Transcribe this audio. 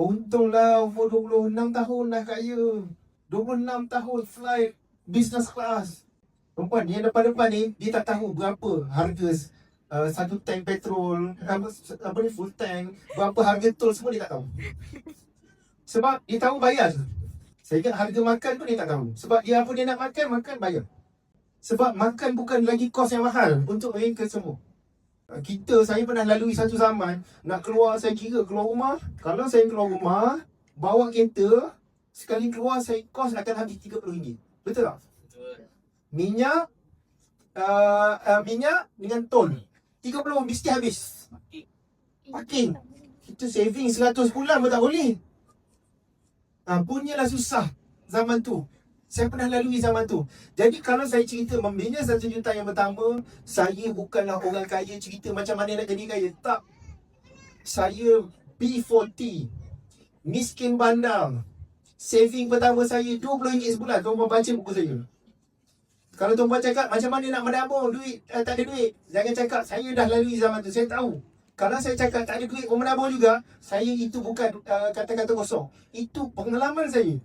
Untunglah umur 26 tahun dah kaya. 26 tahun flight business class. Perempuan yang depan-depan ni, dia tak tahu berapa harga satu tank petrol, apa ni, full tank, berapa harga tol, semua dia tak tahu. Sebab dia tahu bayar. Saya ingat harga makan pun dia tak tahu. Sebab dia apa dia nak makan bayar. Sebab makan bukan lagi kos yang mahal untuk mereka semua. Saya pernah lalui satu zaman, nak keluar, saya kira keluar rumah. Kalau saya keluar rumah, bawa kereta, sekali keluar saya kos akan habis RM30. Betul tak? Betul. Minyak dengan tol 30 mesti habis. Parking kita saving 100 bulan pun tak boleh. Punyalah susah zaman tu. Saya pernah lalui zaman tu. Jadi kalau saya cerita membina 1 juta yang pertama, saya bukanlah orang kaya cerita macam mana nak jadi kaya. Tak. Saya B40, miskin bandar. Saving pertama saya RM20 sebulan. Tuan-tuan baca buku saya. Kalau tuan-tuan cakap macam mana nak menabung duit, tak ada duit, jangan cakap saya dah lalui zaman tu. Saya tahu. Kalau saya cakap tak ada duit, menabung juga, saya itu bukan kata-kata kosong. Itu pengalaman saya.